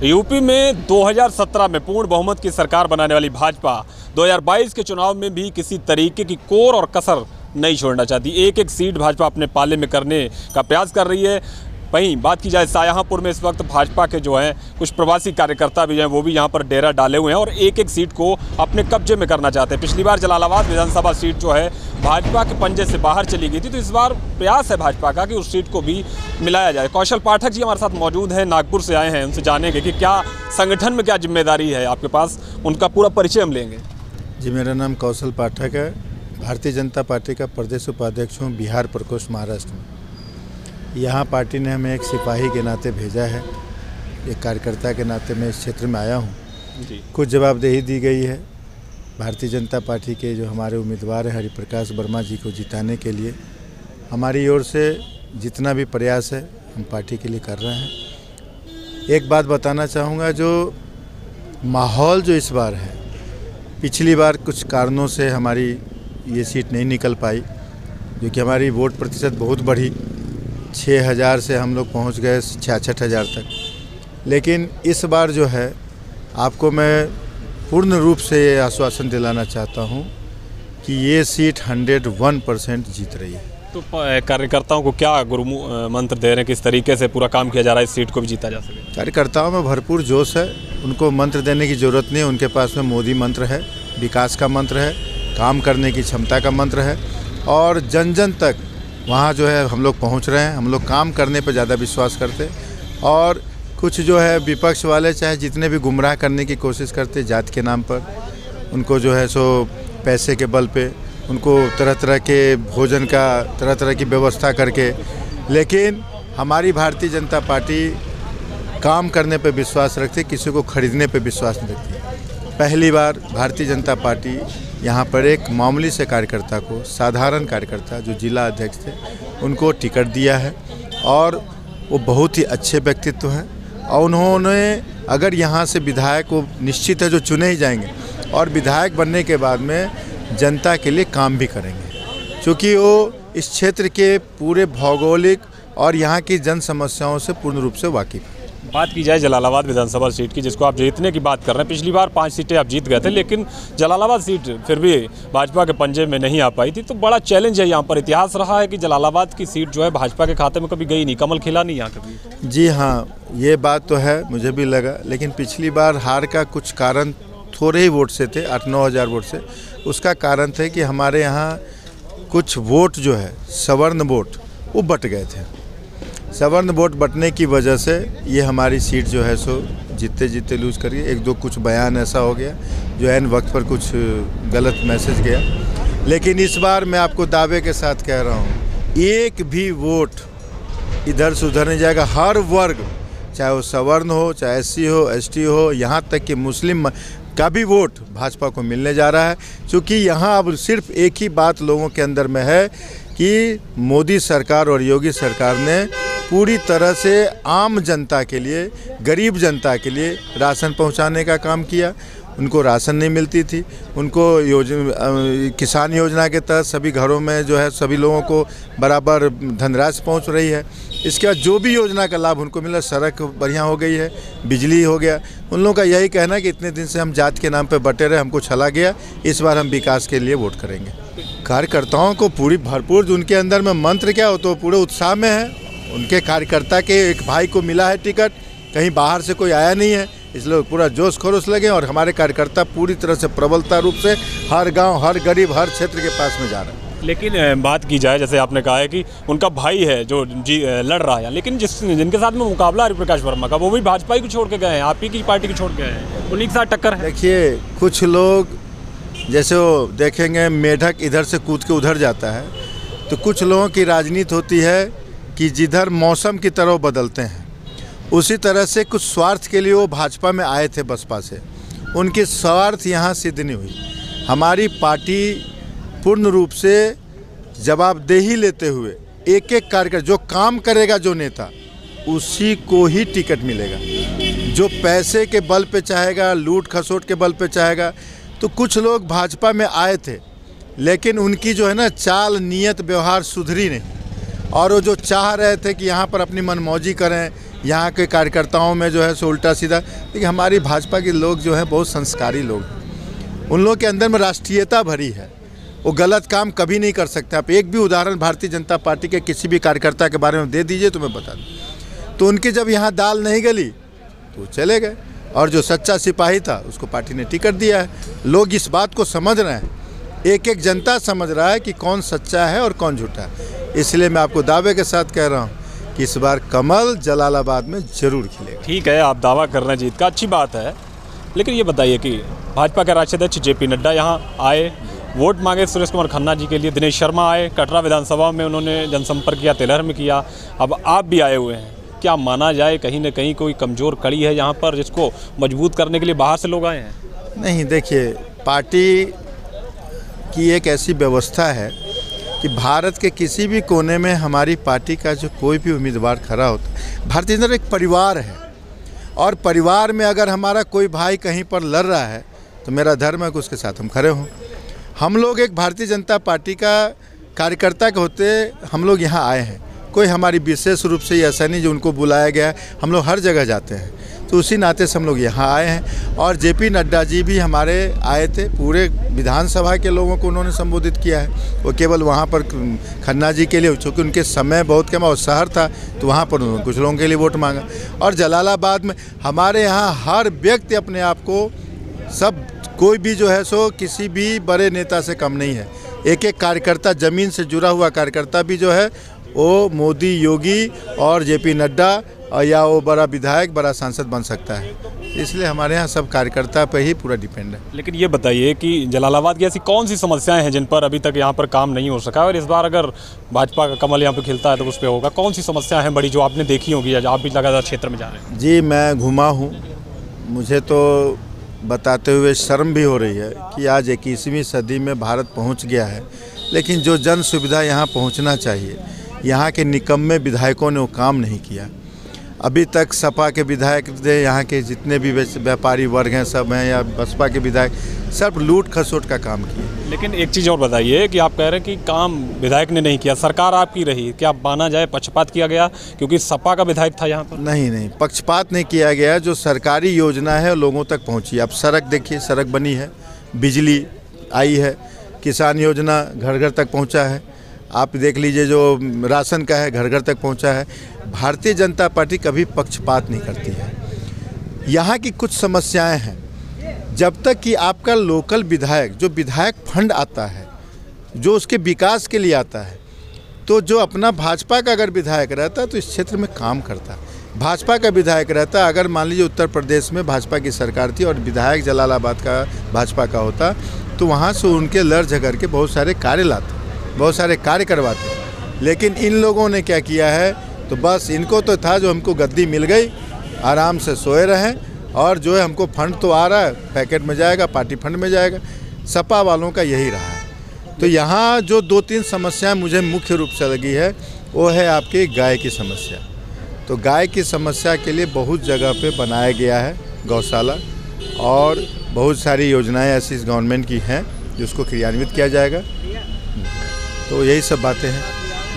UP में 2017 में पूर्ण बहुमत की सरकार बनाने वाली भाजपा 2022 के चुनाव में भी किसी तरीके की कोर और कसर नहीं छोड़ना चाहती। एक एक सीट भाजपा अपने पाले में करने का प्रयास कर रही है। वहीं बात की जाए शाहजहाँपुर में, इस वक्त भाजपा के जो हैं कुछ प्रवासी कार्यकर्ता भी हैं, वो भी यहाँ पर डेरा डाले हुए हैं और एक एक सीट को अपने कब्जे में करना चाहते हैं। पिछली बार जलालाबाद विधानसभा सीट जो है भाजपा के पंजे से बाहर चली गई थी, तो इस बार प्रयास है भाजपा का कि उस सीट को भी मिलाया जाए। कौशल पाठक जी हमारे साथ मौजूद हैं, नागपुर से आए हैं, उनसे जानेंगे कि क्या संगठन में क्या जिम्मेदारी है आपके पास, उनका पूरा परिचय हम लेंगे। जी, मेरा नाम कौशल पाठक है, भारतीय जनता पार्टी का प्रदेश उपाध्यक्ष हूँ बिहार प्रकोष्ठ महाराष्ट्र में। यहाँ पार्टी ने हमें एक सिपाही के नाते भेजा है, एक कार्यकर्ता के नाते मैं इस क्षेत्र में आया हूँ। कुछ जवाबदेही दी गई है भारतीय जनता पार्टी के जो हमारे उम्मीदवार हैं हरिप्रकाश वर्मा जी को जिताने के लिए। हमारी ओर से जितना भी प्रयास है हम पार्टी के लिए कर रहे हैं। एक बात बताना चाहूँगा, जो माहौल जो इस बार है, पिछली बार कुछ कारणों से हमारी ये सीट नहीं निकल पाई, जो कि हमारी वोट प्रतिशत बहुत बढ़ी, 6000 से हम लोग पहुंच गए 66,000 तक। लेकिन इस बार जो है आपको मैं पूर्ण रूप से ये आश्वासन दिलाना चाहता हूं कि ये सीट 101% जीत रही है। तो कार्यकर्ताओं को क्या गुरु मंत्र दे रहे हैं, किस तरीके से पूरा काम किया जा रहा है इस सीट को भी जीता जा सके? कार्यकर्ताओं में भरपूर जोश है, उनको मंत्र देने की ज़रूरत नहीं है। उनके पास में मोदी मंत्र है, विकास का मंत्र है, काम करने की क्षमता का मंत्र है और जन जन तक वहाँ जो है हम लोग पहुँच रहे हैं। हम लोग काम करने पर ज़्यादा विश्वास करते और कुछ जो है विपक्ष वाले चाहे जितने भी गुमराह करने की कोशिश करते जात के नाम पर, उनको जो है सो पैसे के बल पे उनको तरह तरह के भोजन का तरह तरह की व्यवस्था करके, लेकिन हमारी भारतीय जनता पार्टी काम करने पे विश्वास रखती, किसी को खरीदने पे विश्वास नहीं रखती। पहली बार भारतीय जनता पार्टी यहाँ पर एक मामूली से कार्यकर्ता को, साधारण कार्यकर्ता जो जिला अध्यक्ष थे, उनको टिकट दिया है और वो बहुत ही अच्छे व्यक्तित्व हैं और उन्होंने अगर यहाँ से विधायक को निश्चित है जो चुने ही जाएंगे और विधायक बनने के बाद में जनता के लिए काम भी करेंगे, क्योंकि वो इस क्षेत्र के पूरे भौगोलिक और यहाँ की जन समस्याओं से पूर्ण रूप से वाकिफ है। बात की जाए जलालाबाद विधानसभा सीट की, जिसको आप जीतने की बात कर रहे हैं, पिछली बार 5 सीटें आप जीत गए थे, लेकिन जलालाबाद सीट फिर भी भाजपा के पंजे में नहीं आ पाई थी, तो बड़ा चैलेंज है यहाँ पर। इतिहास रहा है कि जलालाबाद की सीट जो है भाजपा के खाते में कभी गई नहीं, कमल खिला नहीं यहाँ कभी। जी हाँ, ये बात तो है, मुझे भी लगा, लेकिन पिछली बार हार का कुछ कारण थोड़े ही वोट से थे, 8-9 हज़ार वोट से। उसका कारण थे कि हमारे यहाँ कुछ वोट जो है सवर्ण वोट वो बट गए थे। सवर्ण वोट बटने की वजह से ये हमारी सीट जो है सो जीतते जीतते लूज करी। एक दो कुछ बयान ऐसा हो गया जो ऐन वक्त पर कुछ गलत मैसेज गया, लेकिन इस बार मैं आपको दावे के साथ कह रहा हूँ, एक भी वोट इधर से उधर नहीं जाएगा। हर वर्ग, चाहे वो सवर्ण हो, चाहे SC हो, ST हो, यहाँ तक कि मुस्लिम का भी वोट भाजपा को मिलने जा रहा है। क्योंकि यहाँ अब सिर्फ एक ही बात लोगों के अंदर में है कि मोदी सरकार और योगी सरकार ने पूरी तरह से आम जनता के लिए, गरीब जनता के लिए राशन पहुंचाने का काम किया। उनको राशन नहीं मिलती थी, उनको किसान योजना के तहत सभी घरों में जो है सभी लोगों को बराबर धनराशि पहुंच रही है। इसके बाद जो भी योजना का लाभ उनको मिला, सड़क बढ़िया हो गई है, बिजली हो गया। उन लोगों का यही कहना है कि इतने दिन से हम जात के नाम पे बटे रहे, हमको छला गया, इस बार हम विकास के लिए वोट करेंगे। कार्यकर्ताओं को पूरी भरपूर, उनके अंदर में मंत्र क्या हो तो पूरे उत्साह में है। उनके कार्यकर्ता के एक भाई को मिला है टिकट, कहीं बाहर से कोई आया नहीं है, इसलिए पूरा जोश खरोश लगे और हमारे कार्यकर्ता पूरी तरह से प्रबलता रूप से हर गांव, हर गरीब, हर क्षेत्र के पास में जा रहे हैं। लेकिन बात की जाए, जैसे आपने कहा है कि उनका भाई है जो लड़ रहा है, लेकिन जिनके साथ में मुकाबला हरिप्रकाश वर्मा का, वो भी भाजपा ही को छोड़ के गए हैं, आप ही की पार्टी को छोड़ के गए हैं, उन्हीं के साथ टक्कर है। देखिए, कुछ लोग जैसे वो देखेंगे मेढक इधर से कूद के उधर जाता है, तो कुछ लोगों की राजनीति होती है कि जिधर मौसम की तरह बदलते हैं, उसी तरह से कुछ स्वार्थ के लिए वो भाजपा में आए थे बसपा से, उनके स्वार्थ यहाँ सिद्ध नहीं हुई। हमारी पार्टी पूर्ण रूप से जवाबदेही लेते हुए एक एक कार्यकर्ता जो काम करेगा, जो नेता, उसी को ही टिकट मिलेगा। जो पैसे के बल पे चाहेगा, लूट खसोट के बल पे चाहेगा, तो कुछ लोग भाजपा में आए थे, लेकिन उनकी जो है ना चाल, नीयत, व्यवहार सुधरी नहीं और वो जो चाह रहे थे कि यहाँ पर अपनी मनमौजी करें, यहाँ के कार्यकर्ताओं में जो है सो उल्टा सीधा। देखिए हमारी भाजपा के लोग जो हैं बहुत संस्कारी लोग हैं, उन लोगों के अंदर में राष्ट्रीयता भरी है, वो गलत काम कभी नहीं कर सकते। आप एक भी उदाहरण भारतीय जनता पार्टी के किसी भी कार्यकर्ता के बारे में दे दीजिए तो मैं बता दूँ। तो उनकी जब यहाँ दाल नहीं गली तो चले गए, और जो सच्चा सिपाही था उसको पार्टी ने टिकट दिया है। लोग इस बात को समझ रहे हैं, एक एक जनता समझ रहा है कि कौन सच्चा है और कौन झूठा है। इसलिए मैं आपको दावे के साथ कह रहा हूँ कि इस बार कमल जलालाबाद में जरूर खिलेगा। ठीक है, आप दावा कर रहे हैं जीत का, अच्छी बात है। लेकिन ये बताइए कि भाजपा के राष्ट्रीय अध्यक्ष JP नड्डा यहाँ आए, वोट मांगे सुरेश कुमार खन्ना जी के लिए, दिनेश शर्मा आए, कटरा विधानसभा में उन्होंने जनसंपर्क किया, तेलहर में किया, अब आप भी आए हुए हैं। क्या माना जाए कहीं ना कहीं कोई कमज़ोर कड़ी है यहाँ पर जिसको मजबूत करने के लिए बाहर से लोग आए हैं? नहीं, देखिए पार्टी की एक ऐसी व्यवस्था है कि भारत के किसी भी कोने में हमारी पार्टी का जो कोई भी उम्मीदवार खड़ा होता है, भारतीय जनता एक परिवार है, और परिवार में अगर हमारा कोई भाई कहीं पर लड़ रहा है तो मेरा धर्म है कि उसके साथ हम खड़े हों। हम लोग एक भारतीय जनता पार्टी का कार्यकर्ता के होते हम लोग यहाँ आए हैं, कोई हमारी विशेष रूप से ऐसा नहीं जो उनको बुलाया गया है, हम लोग हर जगह जाते हैं, तो उसी नाते से हम लोग यहाँ आए हैं। और JP नड्डा जी भी हमारे आए थे, पूरे विधानसभा के लोगों को उन्होंने संबोधित किया है, वो केवल वहाँ पर खन्ना जी के लिए, चूँकि उनके समय बहुत कम और शहर था तो वहाँ पर उन्होंने कुछ लोगों के लिए वोट मांगा। और जलालाबाद में हमारे यहाँ हर व्यक्ति अपने आप को सब कोई भी जो है सो किसी भी बड़े नेता से कम नहीं है। एक एक कार्यकर्ता, ज़मीन से जुड़ा हुआ कार्यकर्ता भी जो है वो मोदी, योगी और JP नड्डा या वो बड़ा विधायक, बड़ा सांसद बन सकता है। इसलिए हमारे यहाँ सब कार्यकर्ता पर ही पूरा डिपेंड है। लेकिन ये बताइए कि जलालाबाद की ऐसी कौन सी समस्याएं हैं जिन पर अभी तक यहाँ पर काम नहीं हो सका, और इस बार अगर भाजपा का कमल यहाँ पर खिलता है तो उस पर होगा? कौन सी समस्याएं हैं बड़ी जो आपने देखी होगी, आज आप भी लगातार क्षेत्र में जा रहे हैं? जी, मैं घुमा हूँ, मुझे तो बताते हुए शर्म भी हो रही है कि आज 21वीं सदी में भारत पहुँच गया है, लेकिन जो जन सुविधा यहाँ पहुँचना चाहिए, यहाँ के निकम्मे विधायकों ने वो काम नहीं किया। अभी तक सपा के विधायक थे, यहाँ के जितने भी व्यापारी वर्ग हैं सब हैं, या बसपा के विधायक, सब लूट खसोट का काम किए। लेकिन एक चीज़ और बताइए कि आप कह रहे हैं कि काम विधायक ने नहीं किया, सरकार आपकी रही, क्या माना जाए पक्षपात किया गया क्योंकि सपा का विधायक था यहाँ पर? नहीं, पक्षपात नहीं किया गया। जो सरकारी योजना है लोगों तक पहुँची। अब सड़क देखिए, सड़क बनी है, बिजली आई है, किसान योजना घर घर तक पहुँचा है, आप देख लीजिए जो राशन का है घर घर तक पहुंचा है। भारतीय जनता पार्टी कभी पक्षपात नहीं करती है। यहाँ की कुछ समस्याएं हैं, जब तक कि आपका लोकल विधायक, जो विधायक फंड आता है, जो उसके विकास के लिए आता है, तो जो अपना भाजपा का अगर विधायक रहता है तो इस क्षेत्र में काम करता है। भाजपा का विधायक रहता, अगर मान लीजिए उत्तर प्रदेश में भाजपा की सरकार थी और विधायक जलालाबाद का भाजपा का होता, तो वहाँ से उनके लड़ झगड़ के बहुत सारे कार्य लाते, बहुत सारे कार्य करवाते। लेकिन इन लोगों ने क्या किया है, तो बस इनको तो था जो हमको गद्दी मिल गई, आराम से सोए रहें, और जो है हमको फंड तो आ रहा है, पैकेट में जाएगा, पार्टी फंड में जाएगा। सपा वालों का यही रहा है। तो यहाँ जो 2-3 समस्याएं मुझे मुख्य रूप से लगी है, वो है आपकी गाय की समस्या। तो गाय की समस्या के लिए बहुत जगह पे बनाया गया है गौशाला, और बहुत सारी योजनाएं ऐसी गवर्नमेंट की हैं जिसको क्रियान्वित किया जाएगा। तो यही सब बातें हैं।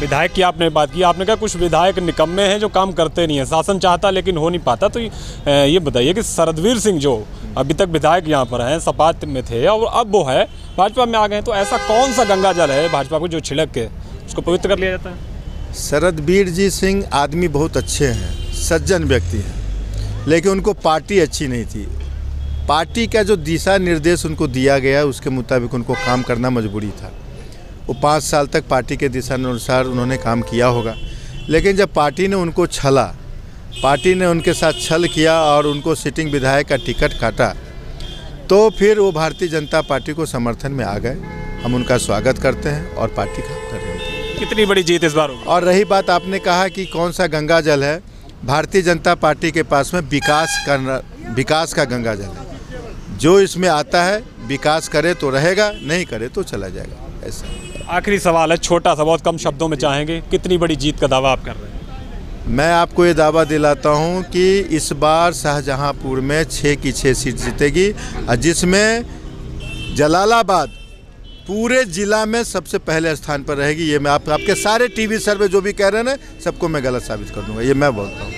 विधायक की आपने बात की, आपने कहा कुछ विधायक निकम्मे हैं जो काम करते नहीं हैं, शासन चाहता लेकिन हो नहीं पाता। तो ये बताइए कि शरदवीर सिंह जो अभी तक विधायक यहाँ पर हैं, सपा में थे और अब वो है भाजपा में आ गए हैं, तो ऐसा कौन सा गंगा जल है भाजपा को जो छिड़क के उसको पवित्र कर लिया जाता है? शरदवीर जी सिंह आदमी बहुत अच्छे हैं, सज्जन व्यक्ति हैं, लेकिन उनको पार्टी अच्छी नहीं थी। पार्टी का जो दिशा निर्देश उनको दिया गया उसके मुताबिक उनको काम करना मजबूरी था। वो 5 साल तक पार्टी के दिशानुसार उन्होंने काम किया होगा, लेकिन जब पार्टी ने उनको छला, पार्टी ने उनके साथ छल किया और उनको सिटिंग विधायक का टिकट काटा, तो फिर वो भारतीय जनता पार्टी को समर्थन में आ गए। हम उनका स्वागत करते हैं और पार्टी काम कर रहे हैं। कितनी बड़ी जीत इस बार होगी? और रही बात, आपने कहा कि कौन सा गंगा जल है, भारतीय जनता पार्टी के पास में विकास का गंगा जल है। जो इसमें आता है विकास करे तो रहेगा, नहीं करे तो चला जाएगा। ऐसा आखिरी सवाल है, छोटा सा, बहुत कम शब्दों में चाहेंगे, कितनी बड़ी जीत का दावा आप कर रहे हैं? मैं आपको ये दावा दिलाता हूँ कि इस बार शाहजहांपुर में 6 की 6 सीट जीतेगी, जिसमें जलालाबाद पूरे जिला में सबसे पहले स्थान पर रहेगी। ये मैं आपके सारे टीवी सर्वे जो भी कह रहे हैं ना, सबको मैं गलत साबित कर दूंगा, ये मैं बोलता हूँ।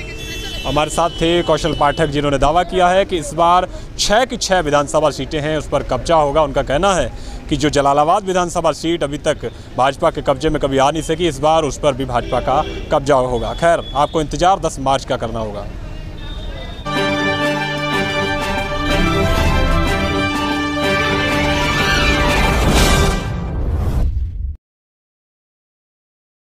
हमारे साथ थे कौशल पाठक, जिन्होंने दावा किया है कि इस बार 6 की 6 विधानसभा सीटें हैं उस पर कब्जा होगा। उनका कहना है कि जो जलालाबाद विधानसभा सीट अभी तक भाजपा के कब्जे में कभी आ नहीं सकी, इस बार उस पर भी भाजपा का कब्जा होगा। खैर, आपको इंतजार 10 मार्च का करना होगा।